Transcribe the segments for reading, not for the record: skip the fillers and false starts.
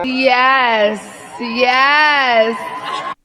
Yes, yes.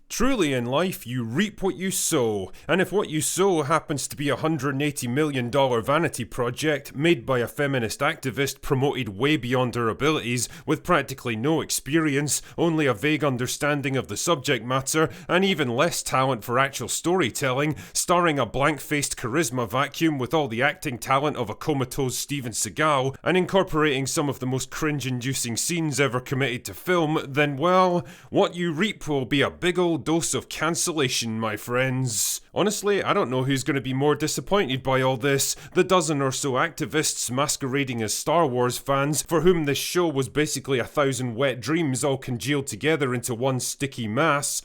Truly in life, you reap what you sow, and if what you sow happens to be a $180 million vanity project made by a feminist activist promoted way beyond her abilities, with practically no experience, only a vague understanding of the subject matter, and even less talent for actual storytelling, starring a blank-faced charisma vacuum with all the acting talent of a comatose Steven Seagal, and incorporating some of the most cringe-inducing scenes ever committed to film, then well, what you reap will be a big old dose of cancellation, my friends. Honestly, I don't know who's going to be more disappointed by all this, the dozen or so activists masquerading as Star Wars fans for whom this show was basically 1,000 wet dreams all congealed together into one sticky mass,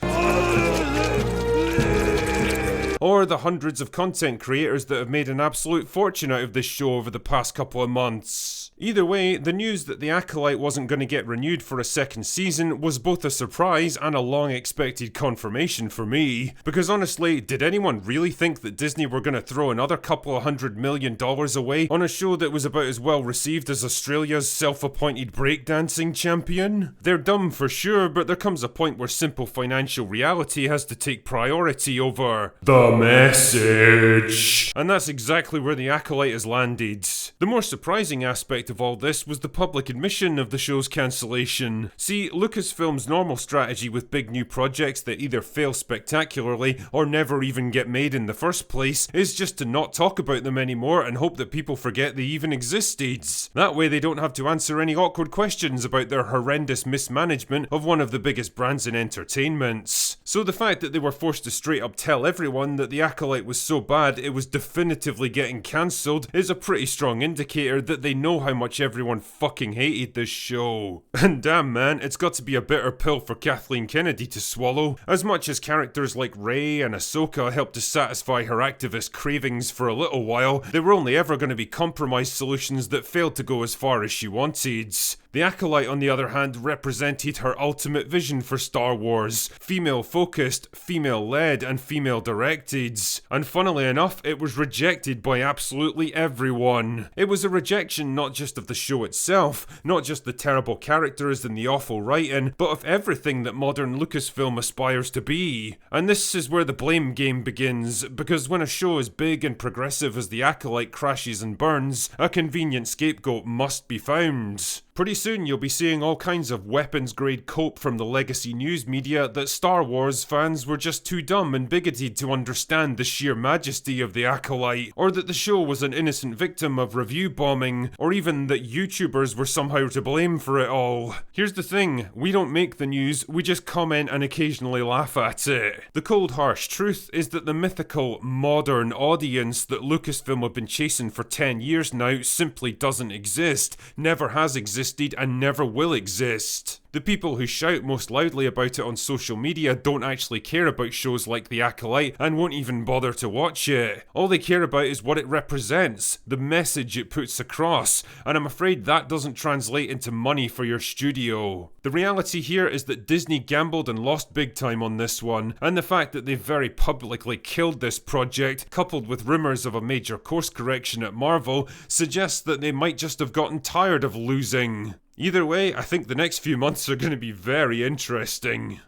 or the hundreds of content creators that have made an absolute fortune out of this show over the past couple of months. Either way, the news that The Acolyte wasn't going to get renewed for a second season was both a surprise and a long-expected confirmation for me. Because honestly, did anyone really think that Disney were going to throw another couple of $100 million away on a show that was about as well received as Australia's self-appointed breakdancing champion? They're dumb for sure, but there comes a point where simple financial reality has to take priority over the message. And that's exactly where The Acolyte has landed. The more surprising aspect of all this was the public admission of the show's cancellation. See, Lucasfilm's normal strategy with big new projects that either fail spectacularly or never even get made in the first place is just to not talk about them anymore and hope that people forget they even existed. That way they don't have to answer any awkward questions about their horrendous mismanagement of one of the biggest brands in entertainment. So the fact that they were forced to straight up tell everyone that The Acolyte was so bad it was definitively getting cancelled is a pretty strong indicator that they know how much everyone fucking hated this show. And damn man, it's got to be a bitter pill for Kathleen Kennedy to swallow. As much as characters like Rey and Ahsoka helped to satisfy her activist cravings for a little while, they were only ever going to be compromise solutions that failed to go as far as she wanted. The Acolyte, on the other hand, represented her ultimate vision for Star Wars. Female-focused, female-led, and female-directed. And funnily enough, it was rejected by absolutely everyone. It was a rejection not just of the show itself, not just the terrible characters and the awful writing, but of everything that modern Lucasfilm aspires to be. And this is where the blame game begins, because when a show as big and progressive as The Acolyte crashes and burns, a convenient scapegoat must be found. Pretty soon you'll be seeing all kinds of weapons-grade cope from the legacy news media that Star Wars fans were just too dumb and bigoted to understand the sheer majesty of The Acolyte, or that the show was an innocent victim of review bombing, or even that YouTubers were somehow to blame for it all. Here's the thing, we don't make the news, we just comment and occasionally laugh at it. The cold harsh truth is that the mythical, modern audience that Lucasfilm have been chasing for 10 years now simply doesn't exist, never has existed, and never will exist. The people who shout most loudly about it on social media don't actually care about shows like The Acolyte and won't even bother to watch it. All they care about is what it represents, the message it puts across, and I'm afraid that doesn't translate into money for your studio. The reality here is that Disney gambled and lost big time on this one, and the fact that they've very publicly killed this project, coupled with rumours of a major course correction at Marvel, suggests that they might just have gotten tired of losing. Either way, I think the next few months are going to be very interesting.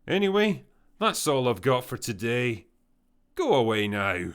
Anyway, that's all I've got for today. Go away now.